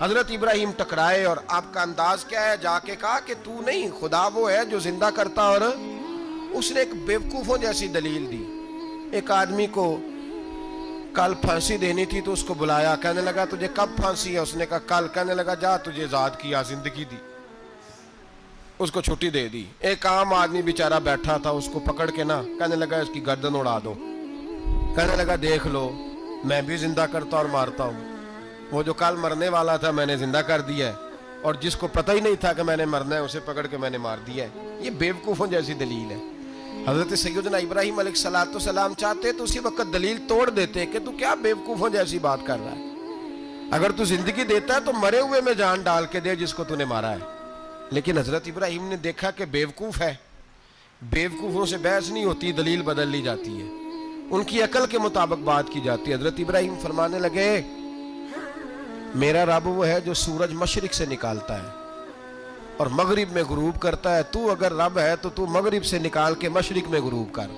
حضرت ابراہیم ٹکرائے اور آپ کا انداز کیا ہے؟ جا کے کہا کہ تو نہیں، خدا وہ ہے جو زندہ کرتا. اور اس نے ایک بیوقوفوں جیسی دلیل دی. ایک آدمی کو کل پھانسی دینی تھی تو اس کو بلایا، کہنے لگا تجھے کب پھانسی ہے؟ اس نے کہا کل. کہنے لگا جا تجھے آزاد کیا، زندگی دی، اس کو چھٹی دے دی. ایک عام آدمی بیچارہ بیٹھا تھا، اس کو پکڑ کے نا کہنے لگا اس کی گردن اڑا دو. کہنے لگا دیکھ لو میں بھی زندہ کرتا اور مارتا ہوں، وہ جو کل مرنے والا تھا میں نے زندہ کر دیا ہے، اور جس کو پتہ ہی نہیں تھا کہ میں نے مرنا ہے اسے پکڑ کے میں نے مار دیا ہے. یہ بیوقوفوں جیسی دلیل ہے. حضرت سیدنا ابراہیم علیہ السلام چاہتے تو اسی وقت دلیل توڑ دیتے کہ تو کیا بیوقوفوں جیسی بات کر رہا ہے، اگر تو زندگی دیتا ہے تو مرے ہوئے میں جان ڈال کے دے جس کو تو نے مارا ہے. لیکن حضرت ابراہیم نے دیکھا کہ بیوقوف ہے، بیوقوفوں سے بحث نہیں ہوتی، دلیل بدل لی جاتی ہے، ان کی عقل کے مطابق بات کی جاتی ہے. حضرت ابراہیم فرمانے لگے میرا رب وہ ہے جو سورج مشرق سے نکالتا ہے اور مغرب میں غروب کرتا ہے. تو اگر رب ہے تو تو مغرب سے نکال کے مشرق میں غروب کر.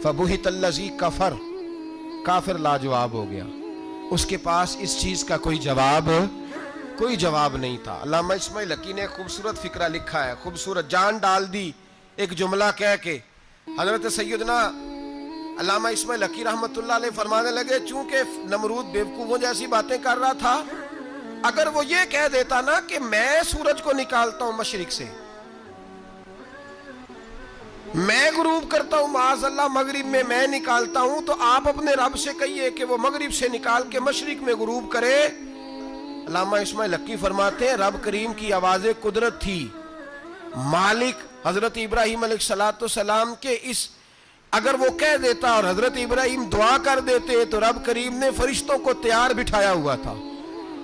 فبہت الذی کفر، کافر لاجواب ہو گیا، اس کے پاس اس چیز کا کوئی جواب نہیں تھا. علامہ اسماعیل حقی نے خوبصورت فقرہ لکھا ہے، خوبصورت، جان ڈال دی ایک جملہ کہہ کے. حضرت سیدنا علامہ اسماعیل حقی رحمت اللہ علیہ فرمانے لگے چونکہ نمرود بیوقوفوں جیسی باتیں کر رہا تھا، اگر وہ یہ کہہ دیتا نا کہ میں سورج کو نکالتا ہوں مشرق سے، میں غروب کرتا ہوں معاذ اللہ مغرب میں میں نکالتا ہوں، تو آپ اپنے رب سے کہیے کہ وہ مغرب سے نکال کے مشرق میں غروب کرے. علامہ اسماعیل حقی فرماتے ہیں رب کریم کی آواز قدرت تھی، مالک حضرت ابراہیم علیہ السلام کے اس، اگر وہ کہہ دیتا اور حضرت ابراہیم دعا کر دیتے تو رب کریم نے فرشتوں کو تیار بٹھایا ہوا تھا.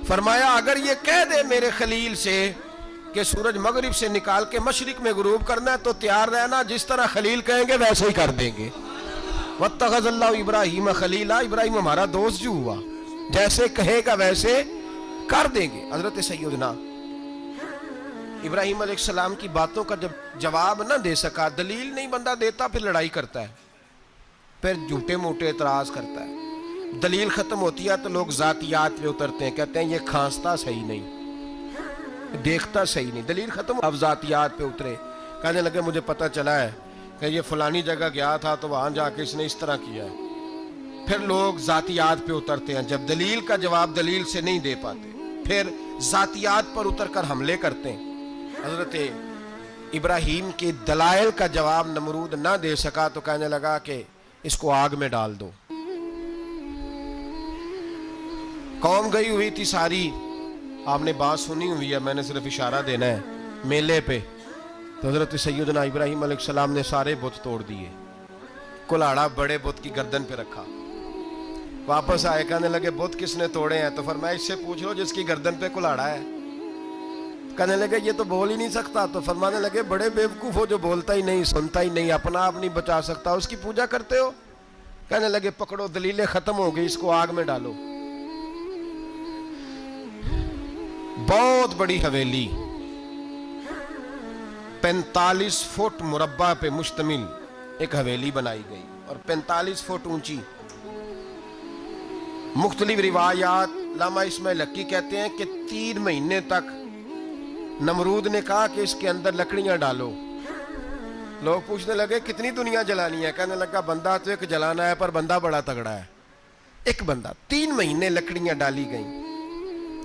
فرمایا اگر یہ کہہ دے میرے خلیل سے کہ سورج مغرب سے نکال کے مشرق میں غروب کرنا ہے تو تیار رہنا، جس طرح خلیل کہیں گے ویسے ہی کر دیں گے. واتخذ اللہ ابراہیم خلیلا، ابراہیم ہمارا دوست جو ہوا، جیسے کہے گا ویسے کر دیں گے. حضرت سیدنا ابراہیم علیہ السلام کی باتوں کا جب جواب نہ دے سکا، دلیل نہیں بندہ دیتا، پھر لڑائی کرتا ہے، پھر جھوٹے موٹے اعتراض کرتا ہے. دلیل ختم ہوتی ہے تو لوگ ذاتیات پہ اترتے ہیں، کہتے ہیں یہ کھانستا صحیح نہیں، دیکھتا صحیح نہیں. دلیل ختم، اب ذاتیات پہ اترے، کہنے لگے مجھے پتہ چلا ہے کہ یہ فلانی جگہ گیا تھا تو وہاں جا کے اس نے اس طرح کیا ہے. پھر لوگ ذاتیات پہ اترتے ہیں، جب دلیل کا جواب دلیل سے نہیں دے پاتے پھر ذاتیات پر اتر کر حملے کرتے ہیں. حضرت ابراہیم کے دلائل کا جواب نمرود نہ دے سکا تو کہنے لگا کہ اس کو آگ میں ڈال دو. قوم گئی ہوئی تھی ساری، آپ نے بات سنی ہوئی ہے، میں نے صرف اشارہ دینا ہے، میلے پہ. تو حضرت سیدنا ابراہیم علیہ السلام نے سارے بت توڑ دیے، کلاڑا بڑے بت کی گردن پہ رکھا. واپس آئے، کہنے لگے بت کس نے توڑے ہیں؟ تو فرمایا اس سے پوچھ لو جس کی گردن پہ کلاڑا ہے. کہنے لگے یہ تو بول ہی نہیں سکتا. تو فرمانے لگے بڑے بیوقوف ہو جو بولتا ہی نہیں، سنتا ہی نہیں، اپنا آپ نہیں بچا سکتا، اس کی پوجا کرتے ہو. کہنے لگے پکڑو، دلیلیں ختم ہو گئی، اس کو آگ میں ڈالو. بہت بڑی حویلی 45 فٹ مربع پہ مشتمل ایک حویلی بنائی گئی اور 45 فٹ اونچی. مختلف روایات، علامہ اسماعیل حقی کہتے ہیں کہ 3 مہینے تک نمرود نے کہا کہ اس کے اندر لکڑیاں ڈالو. لوگ پوچھنے لگے کتنی دنیا جلانی ہے؟ کہنے لگا بندہ تو ایک جلانا ہے، پر بندہ بڑا تگڑا ہے، ایک بندہ. 3 مہینے لکڑیاں ڈالی گئیں.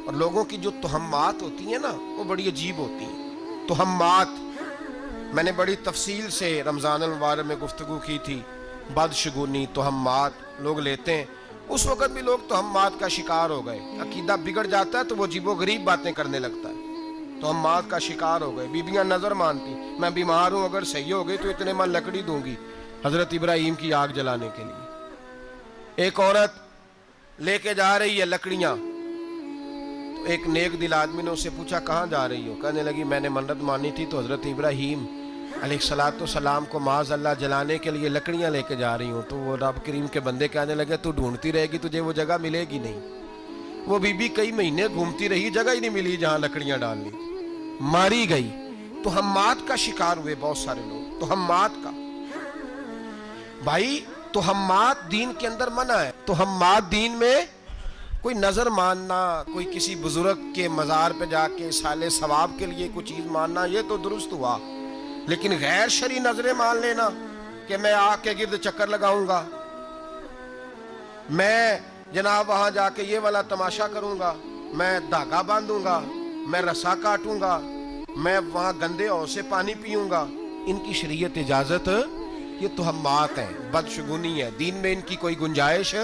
اور لوگوں کی جو تہمات ہوتی ہیں نا وہ بڑی عجیب ہوتی ہیں. تہمات میں نے بڑی تفصیل سے رمضان المبارک میں گفتگو کی تھی. بدشگونی، تہمات لوگ لیتے ہیں. اس وقت بھی لوگ تہمات کا شکار ہو گئے. عقیدہ بگڑ جاتا ہے تو وہ عجیب و غریب باتیں کرنے لگتا ہے. تہمات کا شکار ہو گئے. بیویاں نظر مانتی، میں بیمار ہوں، اگر صحیح ہو گئی تو اتنے من لکڑی دوں گی حضرت ابراہیم کی آگ جلانے کے لیے. ایک عورت لے کے جا رہی ہے لکڑیاں، تو ایک نیک دل آدمی نے اس سے پوچھا کہاں جا رہی ہو؟ کہنے لگی میں نے منت مانی تھی تو حضرت ابراہیم علیہ السلام کو معاذ اللہ جلانے کے لیے لکڑیاں لے کے جا رہی ہوں. تو وہ رب کریم کے بندے کہنے لگے تو ڈھونڈتی رہے گی، تجھے وہ جگہ ملے گی نہیں. وہ بی بی کئی مہینے گھومتی رہی، جگہ ہی نہیں ملی جہاں لکڑیاں ڈالنی، ماری گئی. تہمات کا شکار ہوئے بہت سارے لوگ. تہمات کا بھائی، تہمات دین کے اندر منع ہے. تہمات دین میں کوئی نظر ماننا، کوئی کسی بزرگ کے مزار پہ جا کے سالے ثواب کے لیے کوئی چیز ماننا، یہ تو درست ہوا، لیکن غیر شرعی نظریں مان لینا کہ میں آگ کے گرد چکر لگاؤں گا، میں جناب وہاں جا کے یہ والا تماشا کروں گا، میں دھاگا باندھوں گا، میں رسا کاٹوں گا، میں وہاں گندے اور سے پانی پیوں گا، ان کی شریعت اجازت، یہ توہمات ہیں، بدشگونی ہے، دین میں ان کی کوئی گنجائش۔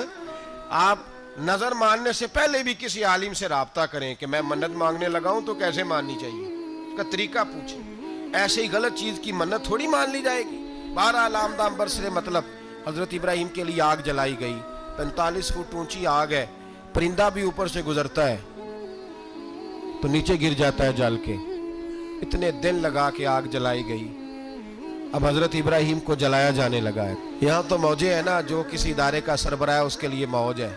آپ نظر ماننے سے پہلے بھی کسی عالم سے رابطہ کریں کہ میں منت مانگنے لگاؤں تو کیسے ماننی چاہیے، اس کا طریقہ پوچھیں، ایسے ہی غلط چیز کی منت تھوڑی مان لی جائے گی۔ بہرحال آمدام برسر مطلب حضرت ابراہیم کے لیے آگ جلائی گئی، 45 فٹ اونچی آگ ہے، پرندہ بھی اوپر سے گزرتا ہے تو نیچے گر جاتا ہے جل کے، اتنے دن لگا کے آگ جلائی گئی۔ اب حضرت ابراہیم کو جلایا جانے لگا ہے۔ یہاں تو موجیں ہے نا، جو کسی ادارے کا سربراہ ہے اس کے لیے موج ہے،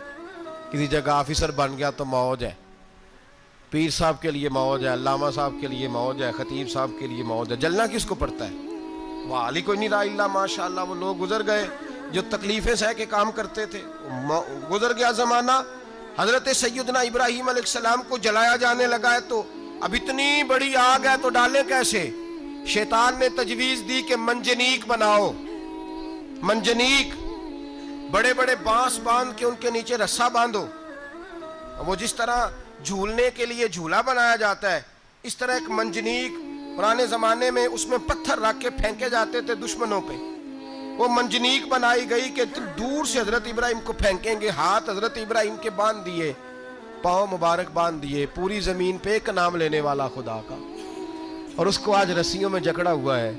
کسی جگہ آفیسر بن گیا تو موج ہے، پیر صاحب کے لیے موج ہے، علامہ صاحب کے لیے موج ہے، خطیب صاحب کے لیے موج ہے۔ جلنا کس کو پڑتا ہے؟ وہ علی کوئی نہیں رہا اللہ ماشاءاللہ، وہ لوگ گزر گئے جو تکلیفیں سہ کے کام کرتے تھے، گزر گیا زمانہ۔ حضرت سیدنا ابراہیم علیہ السلام کو جلایا جانے لگا ہے تو اب اتنی بڑی آگ ہے تو ڈالیں کیسے؟ شیطان نے تجویز دی کہ منجنیق بناؤ، منجنیق، بڑے بڑے بانس باندھ کے ان کے نیچے رسا باندھو، وہ جس طرح جھولنے کے لیے جھولا بنایا جاتا ہے اس طرح ایک منجنیق پرانے زمانے میں اس میں پتھر رکھ کے پھینکے جاتے تھے دشمنوں پہ، وہ منجنیق بنائی گئی کہ دور سے حضرت ابراہیم کو پھینکیں گے، ہاتھ حضرت ابراہیم کے باندھ دیے، پاؤں مبارک باندھ دیے، پوری زمین پہ ایک نام لینے والا خدا کا، اور اس کو آج رسیوں میں جکڑا ہوا ہے۔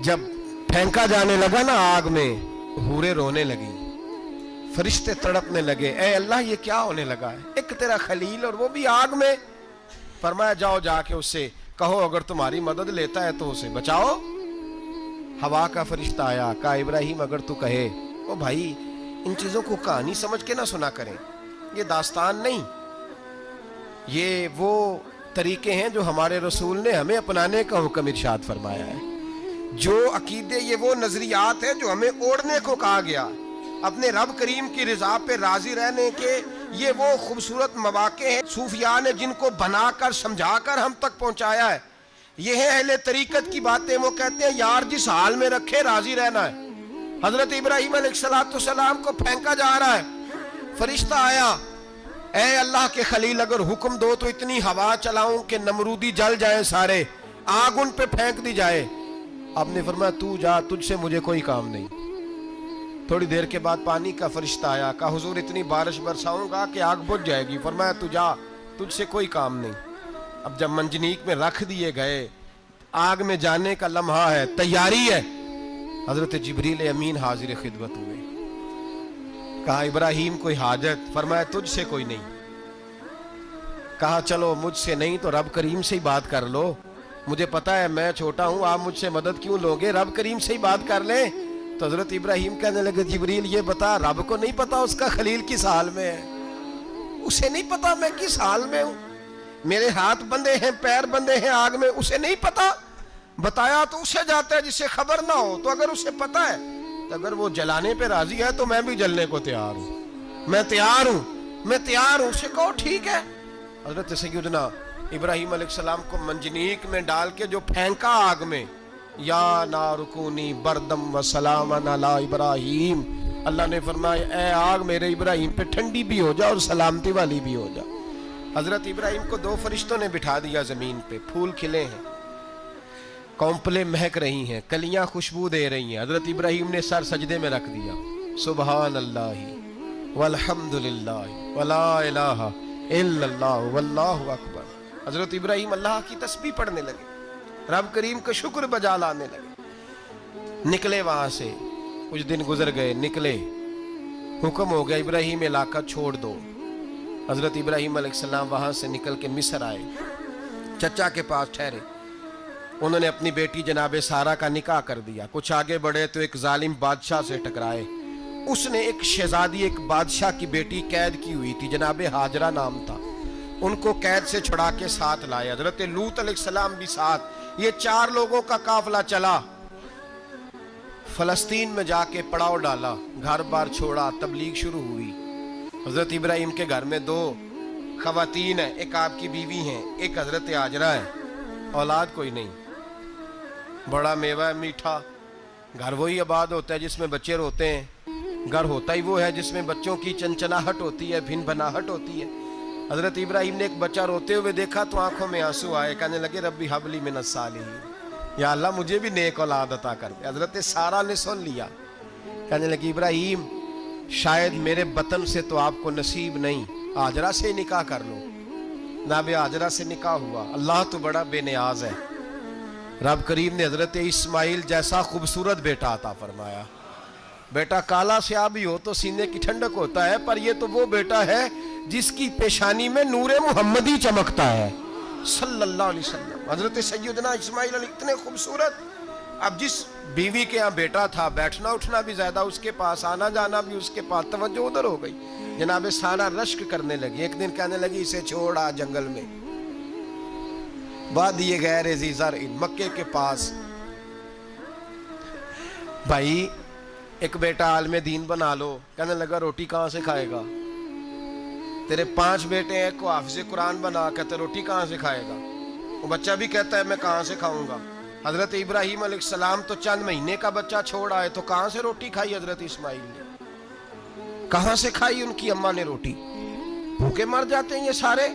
جب پھینکا جانے لگا نا آگ میں، حوریں رونے لگی، فرشتے تڑپنے لگے، اے اللہ یہ کیا ہونے لگا ہے، ایک تیرا خلیل اور وہ بھی آگ میں۔ فرمایا جاؤ جا کے اس سے کہو اگر تمہاری مدد لیتا ہے تو اسے بچاؤ۔ ہوا کا فرشتہ آیا، کہا ابراہیم اگر تو کہے، او بھائی ان چیزوں کو کہانی سمجھ کے نہ سنا کریں، یہ داستان نہیں، یہ وہ طریقے ہیں جو ہمارے رسول نے ہمیں اپنانے کا حکم ارشاد فرمایا ہے، جو عقیدے، یہ وہ نظریات ہیں جو ہمیں اوڑھنے کو کہا گیا، اپنے رب کریم کی رضا پہ راضی رہنے کے یہ وہ خوبصورت مواقع ہیں صوفیاء نے جن کو بنا کر سمجھا کر ہم تک پہنچایا ہے۔ یہ ہے اہل طریقت کی باتیں، وہ کہتے ہیں یار جس حال میں رکھے راضی رہنا ہے۔ حضرت ابراہیم علیہ السلام کو پھینکا جا رہا ہے، فرشتہ آیا، اے اللہ کے خلیل اگر حکم دو تو اتنی ہوا چلاؤں کہ نمرودی جل جائیں سارے، آگ ان پہ پھینک دی جائے۔ آپ نے فرمایا تو جا، تجھ سے مجھے کوئی کام نہیں۔ تھوڑی دیر کے بعد پانی کا فرشتہ آیا، کہا حضور اتنی بارش برساؤں گا کہ آگ بجھ جائے گی۔ فرمایا تو جا، تجھ سے کوئی کام نہیں۔ اب جب منجنیق میں رکھ دیے گئے، آگ میں جانے کا لمحہ ہے، تیاری ہے، حضرت جبریل امین حاضر خدمت ہوئے، کہا ابراہیم کوئی حاجت؟ فرمایا تجھ سے کوئی نہیں۔ کہا چلو مجھ سے نہیں تو رب کریم سے ہی بات کر لو، مجھے پتا ہے میں چھوٹا ہوں، آپ مجھ سے مدد کیوں لوگے، رب کریم سے ہی بات کر لیں۔ تو حضرت ابراہیم کہنے لگے جبریل یہ بتا، رب کو نہیں پتا اس کا خلیل کس حال میں ہے، اسے نہیں پتا میں کس حال میں ہوں، میرے ہاتھ بندے ہیں، پیر بندے ہیں آگ میں، اسے نہیں پتا، بتایا تو اسے جاتا ہے جس سے خبر نہ ہو، تو اگر اسے پتا ہے تو اگر وہ جلانے پہ راضی ہے تو میں بھی جلنے کو تیار ہوں، میں تیار ہوں، میں تیار ہوں، اسے کہو ٹھیک ہے۔ حضرت سیدنا ابراہیم علیہ السلام کو منجنیق میں ڈال کے جو پھینکا آگ میں، یا نار کونی بردم و سلامن علی ابراہیم، اللہ نے فرمایا اے آگ میرے ابراہیم پہ ٹھنڈی بھی ہو جا اور سلامتی والی بھی ہو جا۔ حضرت ابراہیم کو دو فرشتوں نے بٹھا دیا زمین پہ، پھول کھلے ہیں، کونپلیں مہک رہی ہیں، کلیاں خوشبو دے رہی ہیں، حضرت ابراہیم نے سر سجدے میں رکھ دیا، سبحان اللہ والحمدللہ ولا الہ الا اللہ واللہ اکبر۔ حضرت ابراہیم اللہ کی تسبیح پڑھنے لگے، رب کریم کا شکر بجا لانے لگے، نکلے وہاں سے، کچھ دن گزر گئے، نکلے، حکم ہو گیا ابراہیم علاقہ چھوڑ دو۔ حضرت ابراہیم علیہ السلام وہاں سے نکل کے مصر آئے، چچا کے پاس ٹھہرے، انہوں نے اپنی بیٹی جناب سارہ کا نکاح کر دیا۔ کچھ آگے بڑھے تو ایک ظالم بادشاہ سے ٹکرائے، اس نے ایک شہزادی، ایک بادشاہ کی بیٹی قید کی ہوئی تھی، جناب ہاجرہ نام تھا، ان کو قید سے چھڑا کے ساتھ لائے، حضرت لوط علیہ السلام بھی ساتھ، یہ 4 لوگوں کا قافلہ چلا، فلسطین میں جا کے پڑاؤ ڈالا، گھر بار چھوڑا، تبلیغ شروع ہوئی، حضرت ابراہیم کے گھر میں 2 خواتین ہیں, ایک آپ کی بیوی ہیں, ایک حضرت ہاجرہ ہے. اولاد کوئی نہیں, بڑا میوہ میٹھا. گھر وہی آباد ہوتا ہے جس میں بچے روتے ہیں, گھر ہوتا ہی وہ ہے جس میں بچوں کی چنچناہٹ ہوتی ہے, بھن بھناہٹ ہوتی ہے. حضرت ابراہیم نے ایک بچہ روتے ہوئے دیکھا تو آنکھوں میں آنسو آئے, کہنے لگے ربی حب لی من الصالحین, یا اللہ مجھے بھی نیک اولاد عطا کر دے. حضرت سارہ نے سن لیا, کہنے لگی ابراہیم شاید میرے بطن سے تو آپ کو نصیب نہیں, ہاجرہ سے نکاح کر لو. جناب ہاجرہ سے نکاح ہوا. اللہ تو بڑا بے نیاز ہے, رب کریم نے حضرت اسماعیل جیسا خوبصورت بیٹا عطا فرمایا. بیٹا کالا سیاہ بھی ہو تو سینے کی ٹھنڈک ہوتا ہے, پر یہ تو وہ بیٹا ہے جس کی پیشانی میں نور محمدی چمکتا ہے صلی اللہ علیہ وسلم. حضرت سیدنا اسماعیل علیہ اتنے خوبصورت. اب جس بیوی کے ہاں بیٹا تھا, بیٹھنا اٹھنا بھی زیادہ اس کے پاس, آنا جانا بھی اس کے پاس, توجہ ادھر ہو گئی. جناب سارہ رشک کرنے لگی. ایک دن کہنے لگی اسے چھوڑا جنگل میں, وادی غیر ذی زرع, مکے کے پاس. بھائی ایک بیٹا عالم دین بنا لو. کہنے لگا روٹی کہاں سے کھائے گا؟ تیرے 5 بیٹے ہیں, کو حافظ قرآن بنا, کہتے روٹی کہاں سے کھائے گا؟ وہ بچہ بھی کہتا ہے میں کہاں سے کھاؤں گا. حضرت ابراہیم علیہ السلام تو چند مہینے کا بچہ چھوڑ آئے, تو کہاں سے روٹی کھائی حضرت اسماعیل نے؟ کہاں سے کھائی ان کی اماں نے روٹی؟ بھوکے مر جاتے ہیں یہ سارے.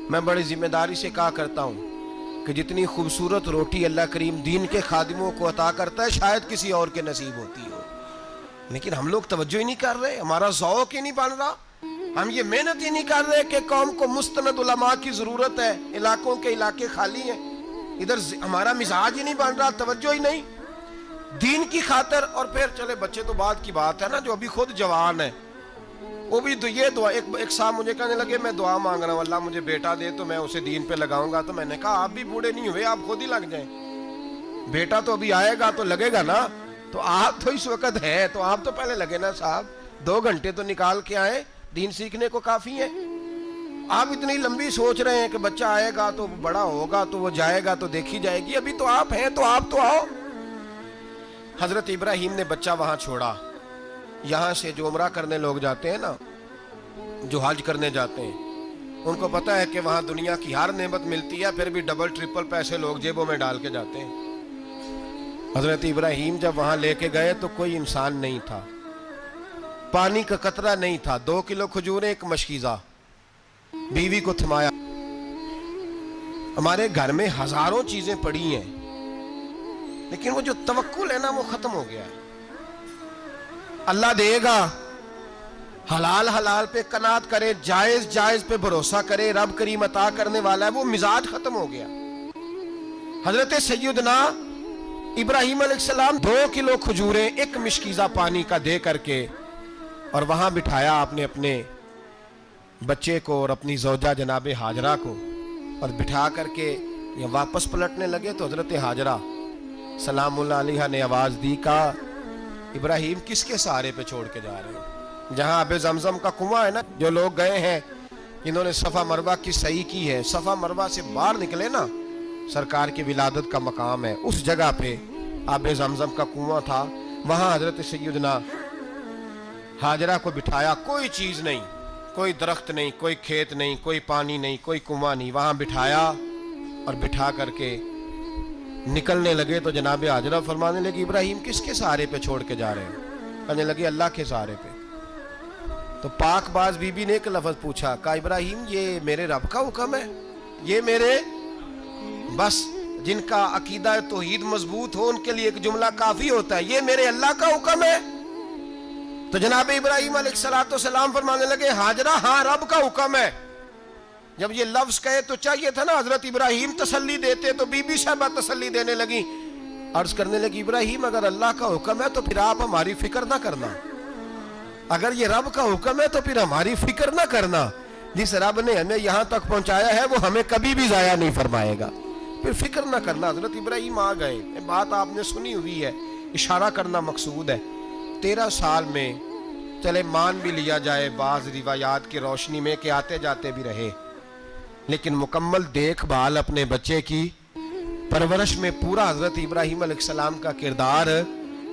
میں بڑی ذمہ داری سے کہا کرتا ہوں کہ جتنی خوبصورت روٹی اللہ کریم دین کے خادموں کو عطا کرتا ہے شاید کسی اور کے نصیب ہوتی ہو, لیکن ہم لوگ توجہ ہی نہیں کر رہے, ہمارا ذوق ہی نہیں بن رہا, ہم یہ محنت ہی نہیں کر رہے کہ قوم کو مستند علماء کی ضرورت ہے, علاقوں کے علاقے خالی ہیں, ادھر ہمارا مزاج ہی نہیں بن رہا, توجہ ہی نہیں دین کی خاطر. اور پھر چلے بچے تو بعد کی بات ہے نا, جو ابھی خود جوان ہے وہ بھی یہ دعا. ایک صاحب مجھے کہنے لگے میں دعا مانگ رہا ہوں اللہ مجھے بیٹا دے تو میں اسے دین پہ لگاؤں گا. تو میں نے کہا آپ بھی بوڑھے نہیں ہوئے, آپ خود ہی لگ جائیں, بیٹا تو ابھی آئے گا تو لگے گا نا. تو آپ تو اس وقت ہے تو آپ تو پہلے لگے نا صاحب, 2 گھنٹے تو نکال کے آئے, دین سیکھنے کو کافی ہے. آپ اتنی لمبی سوچ رہے ہیں کہ بچہ آئے گا تو بڑا ہوگا تو وہ جائے گا تو دیکھی جائے گی, ابھی تو آپ ہیں تو آپ تو آؤ. حضرت ابراہیم نے بچہ وہاں چھوڑا. یہاں سے جو عمرہ کرنے لوگ جاتے ہیں نا, جو حج کرنے جاتے ہیں, ان کو پتا ہے کہ وہاں دنیا کی ہر نعمت ملتی ہے, پھر بھی ڈبل ٹرپل پیسے لوگ جیبوں میں ڈال کے جاتے ہیں. حضرت ابراہیم جب وہاں لے کے گئے تو کوئی انسان نہیں تھا, پانی کا قطرہ نہیں تھا, 2 کلو کھجوریں, ایک مشکیزہ. بیوی کو تھمایا. ہمارے گھر میں ہزاروں چیزیں پڑی ہیں, لیکن وہ جو توکل ہے نا وہ ختم ہو گیا ہے. اللہ دے گا, حلال حلال پہ قناعت کرے, جائز جائز پہ بھروسہ کرے, رب کریم عطا کرنے والا ہے, وہ مزاج ختم ہو گیا. حضرت سیدنا ابراہیم علیہ السلام 2 کلو کھجوریں, ایک مشکیزہ پانی کا دے کر کے, اور وہاں بٹھایا آپ نے اپنے بچے کو اور اپنی زوجہ جناب ہاجرہ کو, اور بٹھا کر کے یہ واپس پلٹنے لگے تو حضرت ہاجرہ سلام اللہ علیہ نے آواز دی, کہا ابراہیم کس کے سہارے پہ چھوڑ کے جا رہے ہیں؟ جہاں آب زمزم کا کنواں ہے نا, جو لوگ گئے ہیں انہوں نے صفا مروہ کی صحیح کی ہے, صفا مروہ سے باہر نکلے نا, سرکار کی ولادت کا مقام ہے, اس جگہ پہ آب زمزم کا کنواں تھا. وہاں حضرت سیدنا ہاجرہ کو بٹھایا, کوئی چیز نہیں, کوئی درخت نہیں, کوئی کھیت نہیں, کوئی پانی نہیں, کوئی کنواں نہیں, وہاں بٹھایا اور بٹھا کر کے نکلنے لگے تو جناب ہاجرہ فرمانے لگی ابراہیم کس کے سہارے پہ چھوڑ کے جا رہے ہیں؟ کہنے لگے اللہ کے سہارے پہ. تو پاک باز بی بی نے ایک لفظ پوچھا, کہا ابراہیم یہ میرے رب کا حکم ہے, یہ میرے بس جن کا عقیدہ توحید مضبوط ہو ان کے لیے ایک جملہ کافی ہوتا ہے, یہ میرے اللہ کا حکم ہے. تو جناب ابراہیم علیہ السلام فرمانے لگے ہاجرہ ہاں رب کا حکم ہے. جب یہ لفظ کہے تو چاہیے تھا نا حضرت ابراہیم تسلی دیتے, تو بی بی صاحبہ تسلی دینے لگی, عرض کرنے لگی ابراہیم اگر اللہ کا حکم ہے تو پھر آپ ہماری فکر نہ کرنا, اگر یہ رب کا حکم ہے تو پھر ہماری فکر نہ کرنا, جس رب نے ہمیں یہاں تک پہنچایا ہے وہ ہمیں کبھی بھی ضائع نہیں فرمائے گا, پھر فکر نہ کرنا. حضرت ابراہیم آ گئے, بات آپ نے سنی ہوئی ہے, اشارہ کرنا مقصود ہے. 13 سال میں چلے مان بھی لیا جائے بعض روایات کی روشنی میں کہ آتے جاتے بھی رہے, لیکن مکمل دیکھ بھال اپنے بچے کی پرورش میں پورا حضرت ابراہیم علیہ السلام کا کردار,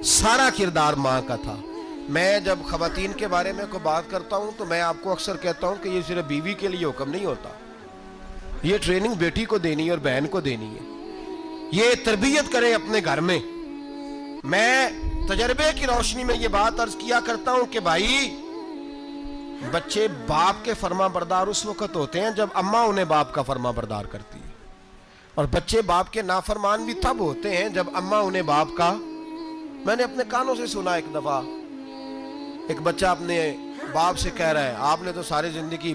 سارا کردار ماں کا تھا. میں جب خواتین کے بارے میں کوئی بات کرتا ہوں تو میں آپ کو اکثر کہتا ہوں کہ یہ صرف بیوی کے لیے حکم نہیں ہوتا، یہ ٹریننگ بیٹی کو دینی ہے اور بہن کو دینی ہے، یہ تربیت کریں اپنے گھر میں۔ میں تجربے کی روشنی میں یہ بات عرض کیا کرتا ہوں کہ بھائی بچے باپ کے فرما بردار اس وقت ہوتے ہیں جب اماں انہیں باپ کا فرما بردار کرتی ہے، اور بچے باپ کے نافرمان بھی تب ہوتے ہیں جب اماں انہیں باپ کا۔ میں نے اپنے کانوں سے سنا ایک دفعہ ایک بچہ اپنے باپ سے کہہ رہا ہے آپ نے تو ساری زندگی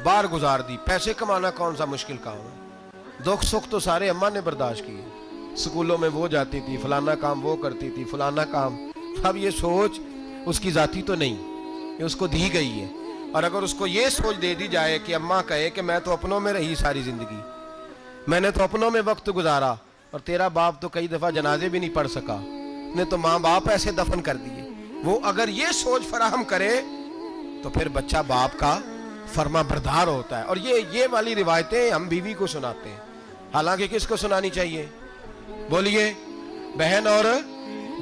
باہر گزار دی، پیسے کمانا کون سا مشکل کام ہے، دکھ سکھ تو سارے اماں نے برداشت کیے، سکولوں میں وہ جاتی تھی، فلانا کام وہ کرتی تھی، فلانا کام۔ اب یہ سوچ اس کی ذاتی تو نہیں، یہ اس کو دی گئی ہے، اور اگر اس کو یہ سوچ دے دی جائے کہ اماں کہے کہ میں تو اپنوں میں رہی ساری زندگی، میں نے تو اپنوں میں وقت گزارا، اور تیرا باپ تو کئی دفعہ جنازے بھی نہیں پڑھ سکا، نے تو ماں باپ ایسے دفن کر دیے، وہ اگر یہ سوچ فراہم کرے تو پھر بچہ باپ کا فرما بردار ہوتا ہے۔ اور یہ والی روایتیں ہم بیوی کو سناتے ہیں، حالانکہ کس کو سنانی چاہیے؟ بولیے، بہن اور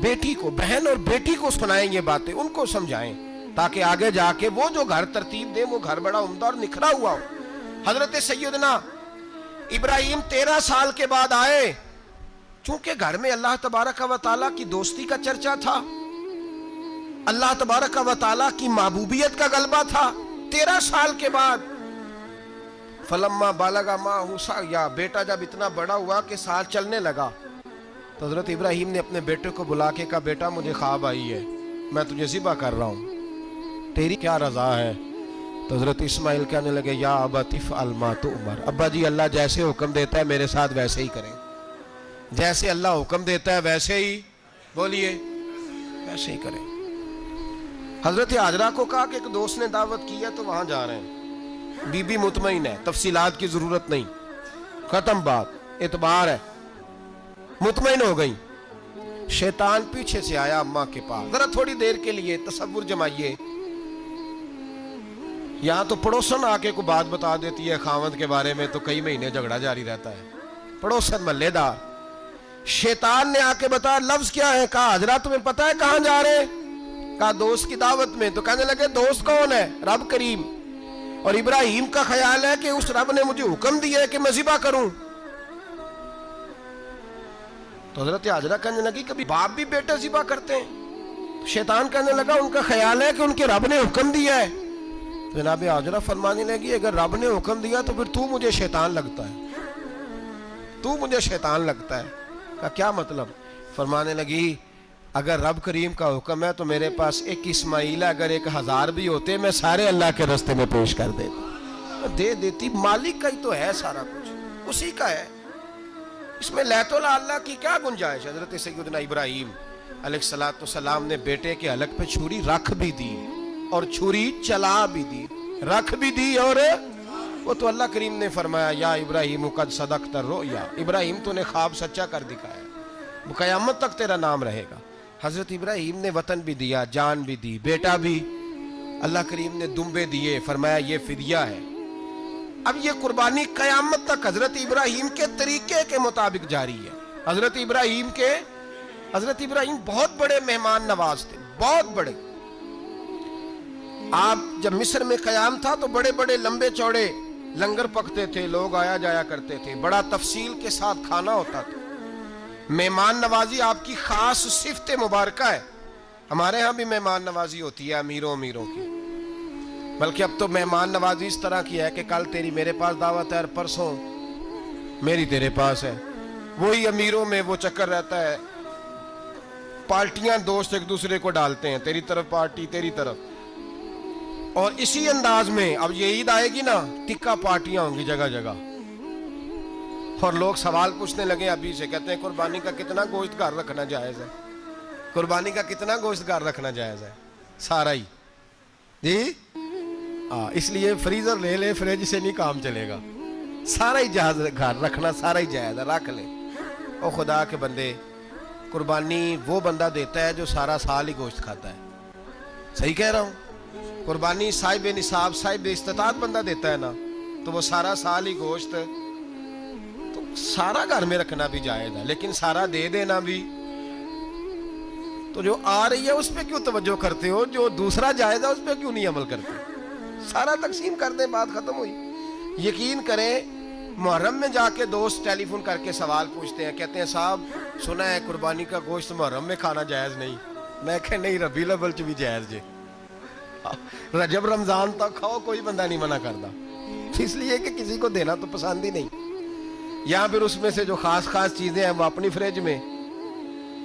بیٹی کو۔ بہن اور بیٹی کو سنائیں یہ باتیں، ان کو سمجھائیں، تاکہ آگے جا کے وہ جو گھر ترتیب دے وہ گھر بڑا عمدہ اور نکھرا ہوا ہو۔ حضرت سیدنا ابراہیم 13 سال کے بعد آئے، چونکہ گھر میں اللہ تبارک و تعالیٰ کی دوستی کا چرچا تھا، اللہ تبارک و تعالیٰ کی محبوبیت کا غلبہ تھا۔ 13 سال کے بعد فلما بالغ معہ سعیا، بیٹا جب اتنا بڑا ہوا کہ ساتھ چلنے لگا، تو حضرت ابراہیم نے اپنے بیٹے کو بلا کے کہا بیٹا مجھے خواب آئی ہے، میں تجھے ذبح کر رہا ہوں، تیری کیا رضا ہے؟ تو حضرت اسماعیل کہنے لگے یا ابت افعل ما تؤمر، ابا جی اللہ جیسے حکم دیتا ہے میرے ساتھ ویسے ہی کریں، جیسے اللہ حکم دیتا ہے ویسے ہی، بولیے، ویسے ہی کریں۔ حضرت حاجرہ کو کہا کہ ایک دوست نے دعوت کی ہے تو وہاں جا رہے ہیں، بی بی مطمئن ہے، تفصیلات کی ضرورت نہیں، ختم بات، اعتبار ہے، مطمئن ہو گئی۔ شیطان پیچھے سے آیا اماں کے پاس، ذرا تھوڑی دیر کے لیے تصور جمائیے، یہاں تو پڑوسن آ کے کوئی بات بتا دیتی ہے خاوند کے بارے میں تو کئی مہینے جھگڑا جاری رہتا ہے، پڑوسن محلے دار۔ شیطان نے آ کے بتایا لفظ کیا ہے؟ کہا حاجرہ تمہیں پتا ہے کہاں جا رہے ہیں؟ کہا دوست کی دعوت میں۔ تو کہنے لگے دوست کون ہے؟ رب کریم، اور ابراہیم کا خیال ہے کہ اس رب نے مجھے حکم دیا ہے کہ میں ذبح کروں۔ تو حضرت حاجرہ کہنے لگی کبھی باپ بھی بیٹے ذبح کرتے ہیں؟ شیطان کہنے لگا ان کا خیال ہے کہ ان کے رب نے حکم دیا ہے۔ جناب حاجرہ فرمانے لگی اگر رب نے حکم دیا تو پھر تو مجھے شیطان لگتا ہے، تو مجھے شیطان لگتا ہے۔ کہا کیا مطلب؟ فرمانے لگی اگر رب کریم کا حکم ہے تو میرے پاس ایک اسماعیل ہے، اگر 1000 بھی ہوتے میں سارے اللہ کے راستے میں پیش کر دیتا، دے دیتی، مالک کا ہی تو ہے سارا کچھ، اسی کا ہے، اس میں لیت اللہ کی کیا گنجائش؟ حضرت سیدنا ابراہیم علیہ السلام نے بیٹے کے حلق پہ چھری رکھ بھی دی اور چھری چلا بھی دی، رکھ بھی دی، اور وہ تو اللہ کریم نے فرمایا یا ابراہیم قد صدقت الرؤیا، ابراہیم تو نے خواب سچا کر دکھایا، قیامت تک تیرا نام رہے گا۔ حضرت ابراہیم نے وطن بھی دیا، جان بھی دی، بیٹا بھی، اللہ کریم نے دمبے دیے، فرمایا یہ فدیہ ہے۔ اب یہ قربانی قیامت تک حضرت ابراہیم کے طریقے کے مطابق جاری ہے۔ حضرت ابراہیم بہت بڑے مہمان نواز تھے، بہت بڑے۔ آپ جب مصر میں قیام تھا تو بڑے بڑے لمبے چوڑے لنگر پکتے تھے، لوگ آیا جایا کرتے تھے، بڑا تفصیل کے ساتھ کھانا ہوتا تھا۔ مہمان نوازی آپ کی خاص صفت مبارکہ ہے، ہمارے ہاں بھی مہمان نوازی ہوتی ہے امیروں کی، بلکہ اب تو مہمان نوازی اس طرح کی ہے کہ کل تیری میرے پاس دعوت ہے اور پرسوں میری تیرے پاس ہے، وہی امیروں میں وہ چکر رہتا ہے، پارٹیاں دوست ایک دوسرے کو ڈالتے ہیں، تیری طرف پارٹی تیری طرف، اور اسی انداز میں اب یہ عید آئے گی نا ٹکا پارٹیاں ہوں گی جگہ جگہ، اور لوگ سوال پوچھنے لگے ابھی سے، کہتے ہیں قربانی کا کتنا گوشت گھر رکھنا جائز ہے؟ قربانی کا کتنا گوشت گھر رکھنا جائز ہے؟ سارا ہی جی، اس لیے فریزر لے لے، فریج سے نہیں کام چلے گا، سارا ہی جہاز گھر رکھنا سارا ہی جائز ہے، رکھ لے۔ او خدا کے بندے، قربانی وہ بندہ دیتا ہے جو سارا سال ہی گوشت کھاتا ہے، صحیح کہہ رہا ہوں؟ قربانی صاحب نصاب صاحب استطاعت بندہ دیتا ہے نا، تو وہ سارا سال ہی گوشت، سارا گھر میں رکھنا بھی جائز ہے، لیکن سارا دے دینا بھی تو جو آ رہی ہے اس پہ کیوں توجہ کرتے ہو؟ جو دوسرا جائز ہے اس پہ کیوں نہیں عمل کرتے؟ سارا تقسیم کر دیں، بات ختم ہوئی۔ یقین کریں محرم میں جا کے دوست ٹیلی فون کر کے سوال پوچھتے ہیں، کہتے ہیں صاحب سنا ہے قربانی کا گوشت محرم میں کھانا جائز نہیں۔ میں کہ نہیں، ربیع الاول چ بھی جائز جے، رجب رمضان تک کھاؤ، کوئی بندہ نہیں منع کرتا، اس لیے کہ کسی کو دینا تو پسند ہی نہیں۔ یا پھر اس میں سے جو خاص خاص چیزیں ہیں وہ اپنی فریج میں،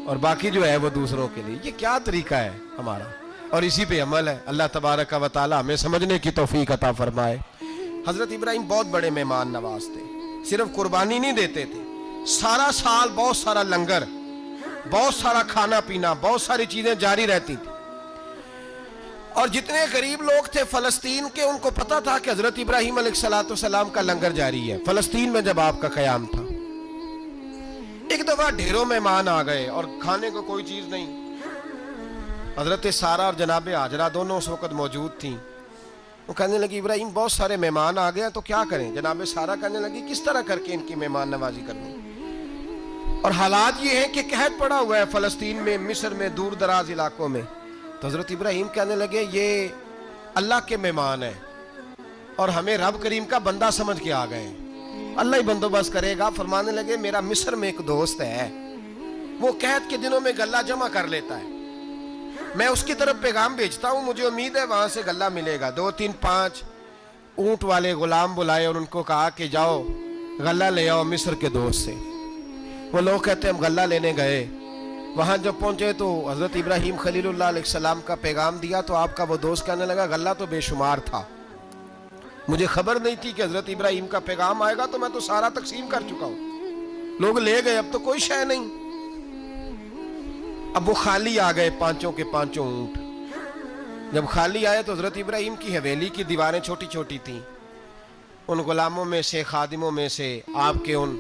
اور باقی جو ہے وہ دوسروں کے لیے۔ یہ کیا طریقہ ہے ہمارا؟ اور اسی پہ عمل ہے۔ اللہ تبارک و تعالی ہمیں سمجھنے کی توفیق عطا فرمائے۔ حضرت ابراہیم بہت بڑے مہمان نواز تھے، صرف قربانی نہیں دیتے تھے، سارا سال بہت سارا لنگر، بہت سارا کھانا پینا، بہت ساری چیزیں جاری رہتی تھی۔ اور جتنے غریب لوگ تھے فلسطین کے، ان کو پتا تھا کہ حضرت ابراہیم علیہ السلام کا لنگر جاری ہے۔ فلسطین میں جب آپ کا قیام تھا، ایک دفعہ ڈھیروں مہمان آ گئے اور کھانے کو کوئی چیز نہیں۔ حضرت سارہ اور جناب ہاجرہ دونوں اس وقت موجود تھیں۔ وہ کہنے لگی ابراہیم بہت سارے مہمان آ گئے ہیں تو کیا کریں؟ جناب سارہ کہنے لگی کس طرح کر کے ان کی مہمان نوازی کرنی؟ اور حالات یہ ہیں کہ قحط پڑا ہوا ہے فلسطین میں، مصر میں، دور دراز علاقوں میں۔ تو حضرت ابراہیم کہنے لگے یہ اللہ کے مہمان ہیں اور ہمیں رب کریم کا بندہ سمجھ کے آ گئے، اللہ ہی بندوبست کرے گا۔ فرمانے لگے میرا مصر میں ایک دوست ہے، وہ قحط کے دنوں میں غلہ جمع کر لیتا ہے، میں اس کی طرف پیغام بھیجتا ہوں، مجھے امید ہے وہاں سے غلہ ملے گا۔ 2 3 5 اونٹ والے غلام بلائے اور ان کو کہا کہ جاؤ غلہ لے آؤ مصر کے دوست سے۔ وہ لوگ کہتے ہیں ہم غلہ لینے گئے، وہاں جب پہنچے تو حضرت ابراہیم خلیل اللہ علیہ السلام کا پیغام دیا تو آپ کا وہ دوست کہنے لگا غلہ تو بے شمار تھا، مجھے خبر نہیں تھی کہ حضرت ابراہیم کا پیغام آئے گا، تو میں تو سارا تقسیم کر چکا ہوں، لوگ لے گئے، اب تو کوئی شے نہیں۔ اب وہ خالی آ گئے 5 کے 5 اونٹ۔ جب خالی آئے تو حضرت ابراہیم کی حویلی کی دیواریں چھوٹی چھوٹی تھیں، ان غلاموں میں سے، خادموں میں سے، آپ کے ان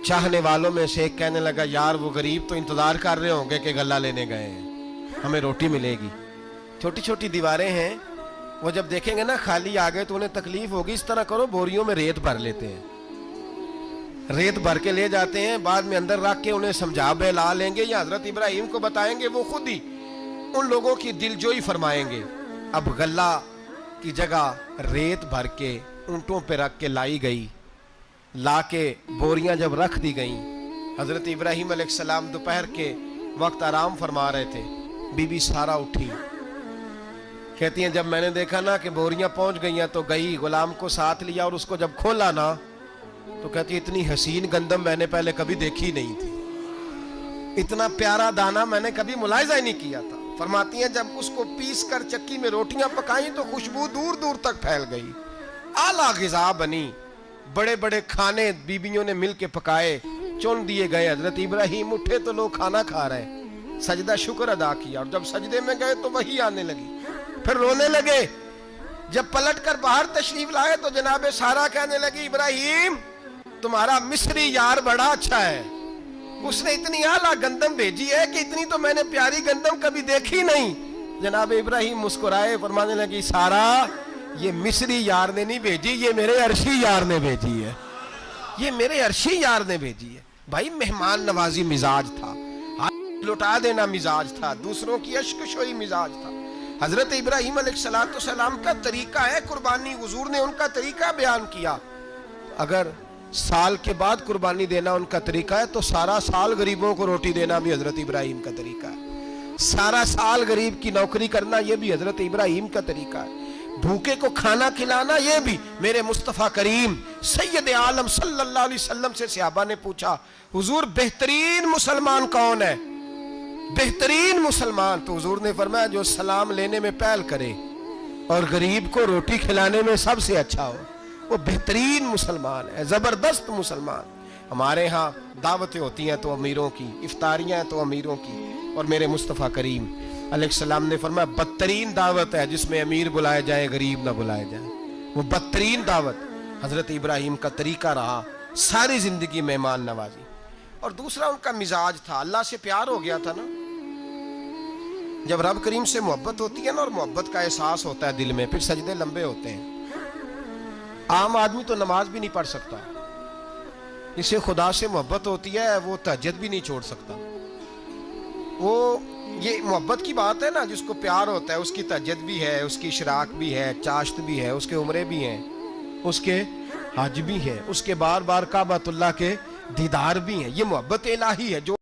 چاہنے والوں میں سے ایک کہنے لگا یار وہ غریب تو انتظار کر رہے ہوں گے کہ غلہ لینے گئے ہیں، ہمیں روٹی ملے گی۔ چھوٹی چھوٹی دیواریں ہیں، وہ جب دیکھیں گے نا خالی آ گئے تو انہیں تکلیف ہوگی، اس طرح کرو بوریوں میں ریت بھر لیتے ہیں، ریت بھر کے لے جاتے ہیں، بعد میں اندر رکھ کے انہیں سمجھا بہلا لیں گے یا حضرت ابراہیم کو بتائیں گے، وہ خود ہی ان لوگوں کی دلجوئی فرمائیں گے۔ اب غلہ کی جگہ ریت بھر کے اونٹوں پہ رکھ کے لائی گئی، لا کے بوریاں جب رکھ دی گئیں، حضرت ابراہیم علیہ السلام دوپہر کے وقت آرام فرما رہے تھے۔ بی بی سارہ اٹھی، کہتی ہیں جب میں نے دیکھا نا کہ بوریاں پہنچ گئی ہیں تو گئی، غلام کو ساتھ لیا اور اس کو جب کھولا نا تو کہتی ہے اتنی حسین گندم میں نے پہلے کبھی دیکھی نہیں تھی، اتنا پیارا دانہ میں نے کبھی ملاحظہ ہی نہیں کیا تھا۔ فرماتی ہیں جب اس کو پیس کر چکی میں روٹیاں پکائیں تو خوشبو دور دور تک پھیل گئی، اعلیٰ غذا بنی، بڑے بڑے کھانے بیبیوں نے مل کے پکائے، چن دیے گئے۔ حضرت ابراہیم اٹھے تو لوگ کھانا کھا رہے، سجدہ شکر ادا کیا، اور جب سجدے میں گئے تو وحی آنے لگی، پھر رونے لگے۔ جب پلٹ کر باہر تشریف لائے تو جناب سارہ کہنے لگی ابراہیم تمہارا مصری یار بڑا اچھا ہے، اس نے اتنی اعلیٰ گندم بھیجی ہے کہ اتنی تو میں نے پیاری گندم کبھی دیکھی نہیں۔ جناب ابراہیم مسکرائے، فرمانے لگی سارہ یہ مصری یار نے نہیں بھیجی، یہ میرے عرشی یار نے بھیجی ہے، یہ میرے عرشی یار نے بھیجی ہے۔ بھائی مہمان نوازی مزاج تھا، ہاتھ لٹا دینا مزاج تھا، دوسروں کی اشکشوئی مزاج تھا۔ حضرت ابراہیم علیہ السلام کا طریقہ ہے قربانی، حضور نے ان کا طریقہ بیان کیا۔ اگر سال کے بعد قربانی دینا ان کا طریقہ ہے تو سارا سال غریبوں کو روٹی دینا بھی حضرت ابراہیم کا طریقہ ہے، سارا سال غریب کی نوکری کرنا یہ بھی حضرت ابراہیم کا طریقہ ہے، بھوکے کو کھانا کھلانا یہ بھی۔ میرے مصطفیٰ کریم سید عالم صلی اللہ علیہ وسلم سے صحابہ نے پوچھا حضور بہترین مسلمان کون ہے؟ بہترین مسلمان؟ تو حضور نے فرمایا جو سلام لینے میں پہل کرے اور غریب کو روٹی کھلانے میں سب سے اچھا ہو، وہ بہترین مسلمان ہے، زبردست مسلمان۔ ہمارے ہاں دعوتیں ہوتی ہیں تو امیروں کی، افطاریاں ہیں تو امیروں کی، اور میرے مصطفیٰ کریم علیہ السلام نے فرمایا بدترین دعوت ہے جس میں امیر بلائے جائیں غریب نہ بلائے جائیں، وہ بدترین دعوت حضرت ابراہیم کا طریقہ رہا، ساری زندگی مہمان نوازی۔ اور دوسرا ان کا مزاج تھا، اللہ سے پیار ہو گیا تھا نا، جب رب کریم سے محبت ہوتی ہے نا اور محبت کا احساس ہوتا ہے دل میں، پھر سجدے لمبے ہوتے ہیں۔ عام آدمی تو نماز بھی نہیں پڑھ سکتا، اسے خدا سے محبت ہوتی ہے وہ تہجد بھی نہیں چھوڑ سکتا، وہ یہ محبت کی بات ہے نا، جس کو پیار ہوتا ہے اس کی تہجد بھی ہے، اس کی اشراق بھی ہے، چاشت بھی ہے، اس کے عمرے بھی ہیں، اس کے حج بھی ہیں، اس کے بار بار کعبۃ اللہ کے دیدار بھی ہیں. یہ محبت الہی ہے جو